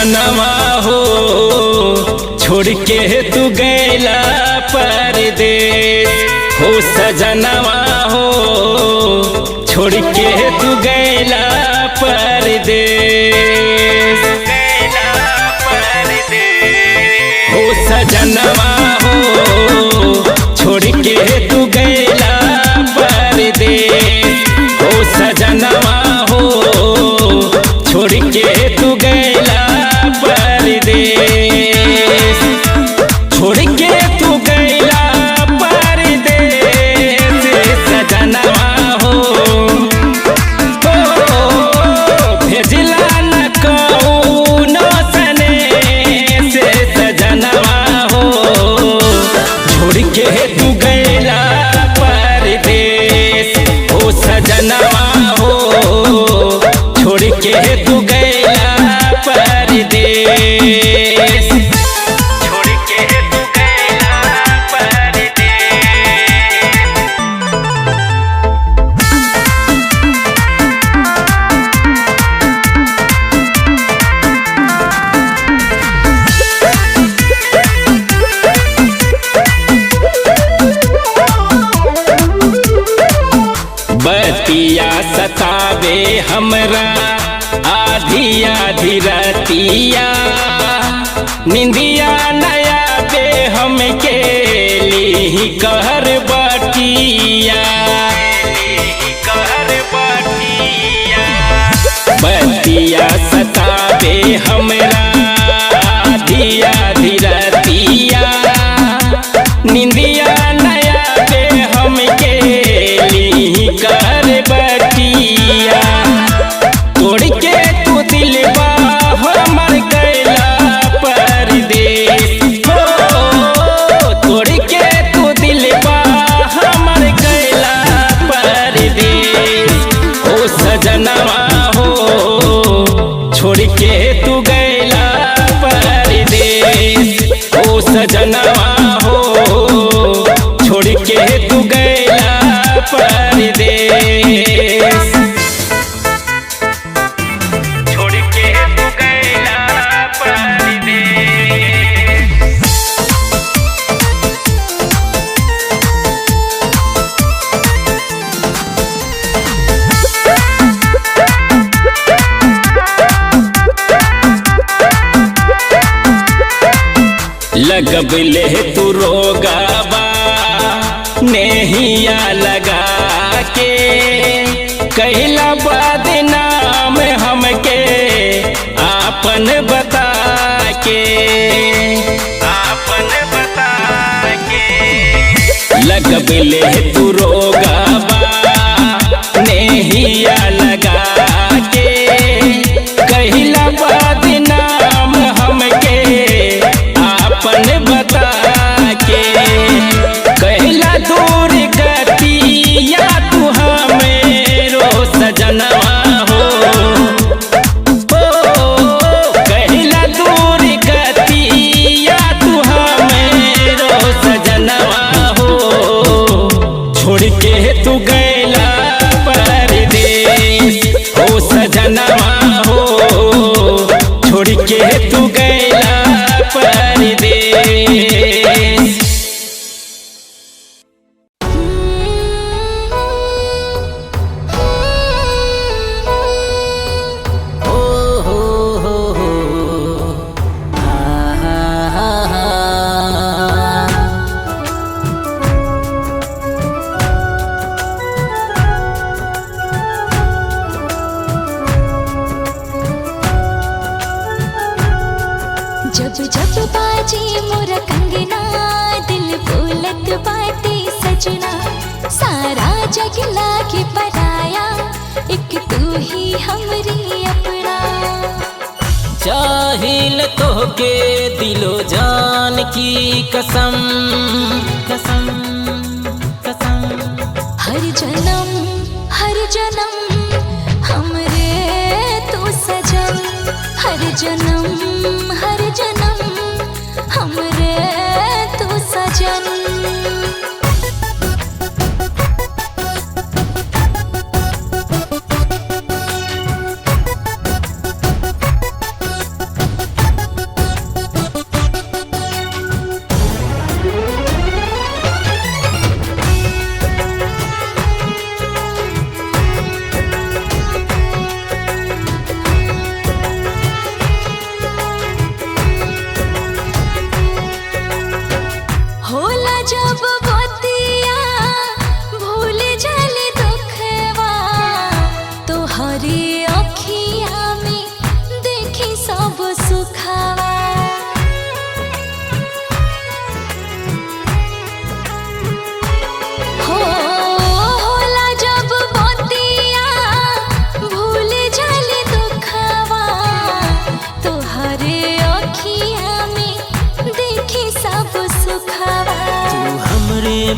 सजनवा हो छोड़ के तू गैला परदेस हो सजनवा हो छोड़ के तू गैला परदेस हो सजनवा हो छोड़ के तू गैला परदेस हो सजनवा हो छोड़ के तू गैला परदेस छोड़ के तू गैला परदेस सजनवा हो भेजला न कौनो सनेस सजनवा हो छोड़ के तू गैला परदेस हो सजनवा हो छोड़ के तू गैला परदेस छोड़ के तू गैला बतिया सतावे हमरा आधी आधी रतिया निंदिया नया पे हमके ली कहर बटिया बतिया सतावे हमरा आधी आधी रतिया निंदिया नया पे हमके ली कहर बटिया तोड़ के तू दिलवा हमर गैला परदेस हो तोड़ के तू दिलवा हमर गैला परदेस हो सजनवा हो छोड़ के तू गैला परदेस हो सजनवा हो छोड़ के तू गैला परदेस छोड़ के तू गैला परदेस लगबले तू रोगाबा नेहिया लगा के कहला बदनाम हमके आपन बता के लगबले तू रोगाबा नेहिया लगा के कहला बदनाम हमके आपन बता के कहला दूर गतिया तू हमेरो सजनवा हो कहला दूर गतिया तू हमेरो सजनवा हो छोड़ के तू गैला परदेस हो सजनवा हो छोड़ के तू गैला परदेस जब जब बाजे मोरा कंगना दिल बोलत बाटे सजना सारा जग लागे पराया एक तू ही हमरी अपना चाहिल तोहके दिलो जान की कसम कसम कसम हर जन्म हमरे तू सजन हर जन्म हमरे तू सजन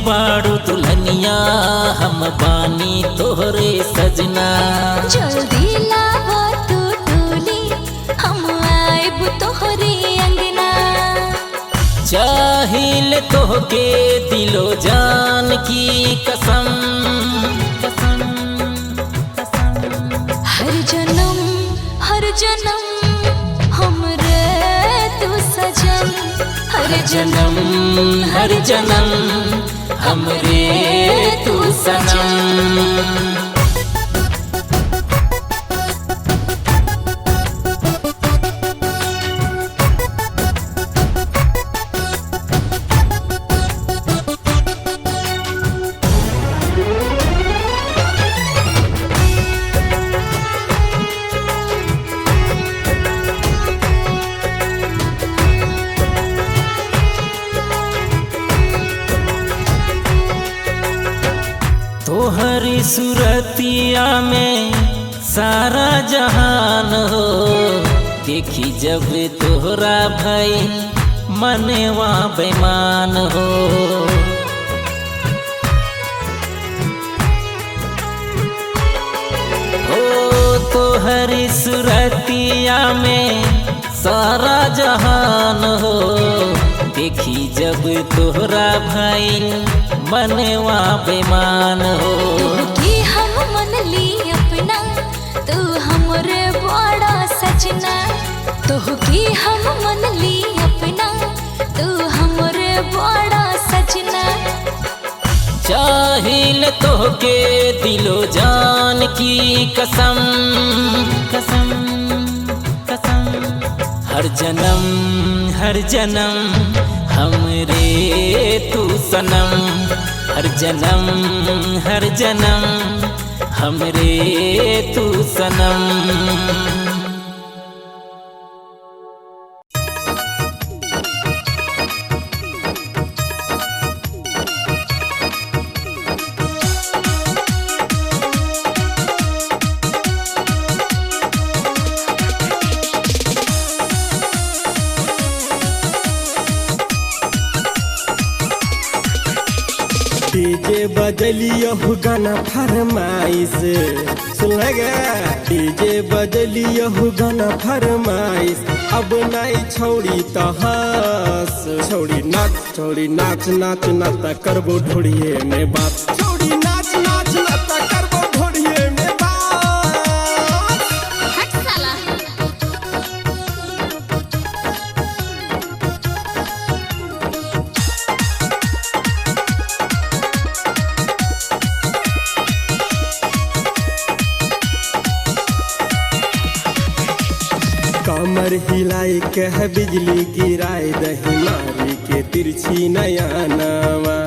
बाड़ू दुल्हनिया हम बानी तोहरे सजना। जल्दी लावा तू डोली हम आइब तोहरे अंगना। चाहिल तोहके दिलो जान की कसम कसम कसम। हर जन्म हमरे तू सजन। हर जन्म हमरे तू सनम। तोहरी सूरतिया में सारा जहान हो। देखी जब तोहरा भई मनवा बेमान हो। ओ तोहरी सूरतिया में सारा जहान हो। देखी जब तोहरा भई मनवा बेमान हो। तू हम मन ली अपना तू हमरे बड़ा सजना। तू हम मन ली अपना तू हमरे बड़ा सजना। चाहिल तोहके दिलो जान की कसम कसम कसम। हर जन्म हमरे तू सनम। हर जन्म हमरे तू सनम। डीजे बजलियो गाना फरमाइश सुनेगा। डीजे बजलियो गाना फरमाइश अब नहीं छोड़ी तो हंस। छोड़ी नाच नाच नाच करबो ढोड़िए में बात। छोड़ी नाच नाच करबो ढोड़िए में बात। हट साला। कमर हिलाई के है बिजली गिराए दही मारी के तिरछी नया नवा।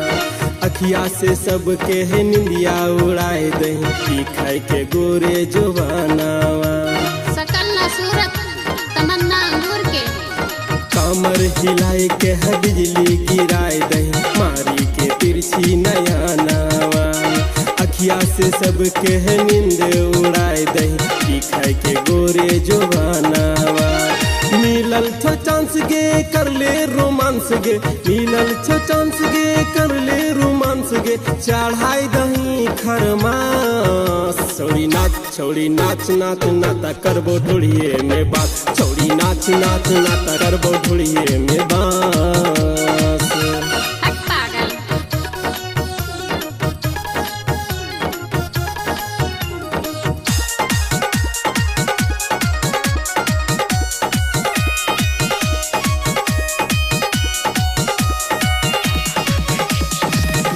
अखिया से सबके है निंदिया उड़ाए दही की खाए के गोरे जुबानावा। सकल ना सूरत तमन्ना अंगूर के। कमर हिलाई के है बिजली गिराए दही मारी के तिरछी नया नवा। अखिया से सबके है नींद उड़ाए दही की खाए के गोरे जुबानावा। मिलल छो चांस गे कर ले रोमांस गे। मिलल छो चांस गे कर ले रोमांस गे। चढ़ाई दही खरमास। छोड़ी नाच नाता करबो ढोड़िए में बात। छोड़ी नाच नाता करबो ढोड़िए में बात। हट पागल।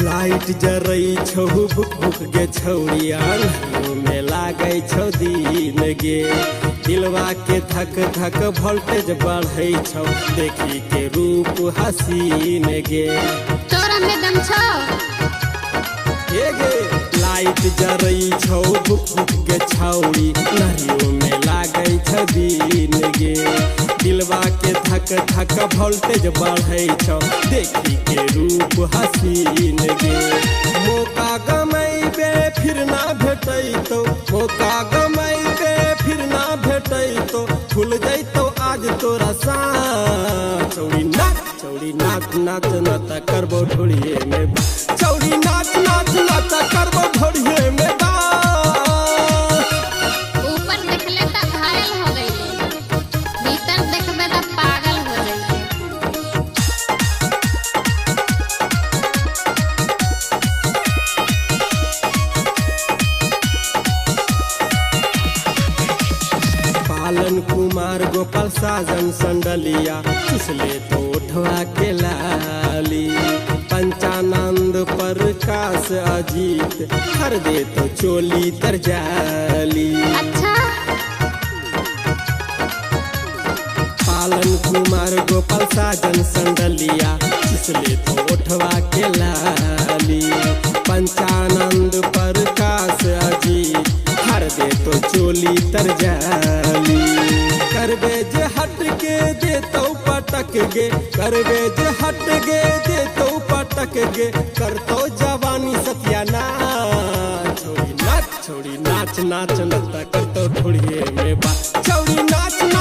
लाइट जरई छौ भुक भुक गे छौड़िया में लागे छौ दिन गे। दिलवा के धक धक वोल्टेज बढ़ई छौ देखी के रूप हसीन गे। तोरा में दम छौ। ये गे लाइट जरई छौ भुक भुक गे छौड़ी नरियो में लागे छौ दिन गे। दिलवा के धक धक वोल्टेज बढ़ई छौ देखी के रूप हसीन गे। मौका गमैबे फिर ना भेटैतो। मौका गमैबे फिर ना भेटैतो। खुल जैतो आज तोरा साँच। छोड़ी नाच नाच नाता करबो ढोड़िए में बा छौरी नाच नाच नाता करबो ढोड़िए में बा ऊपर देखले त घायल हो गईले, भीतर देखबे त पागल हो जाइए। पालन कुमार गोपाल साजन संडलिया चुसले तो उठवा के लाली पंचानंद प्रकाश अजीत हर दे तो चोली तर जाली अच्छा पालन कुमार गोपाल साजन संडलिया चुसले तो उठवा के लाली पंचानंद प्रकाश अजीत हर दे तो चोली तर जाली करबे जे हट के दे तो पटक गे करबे जे हट गे दे तो पटक गे कर तो जवानी सत्यानाश छोड़ी नाच नाच नता कर तो ढोड़िए में बा छौरी नाच नाच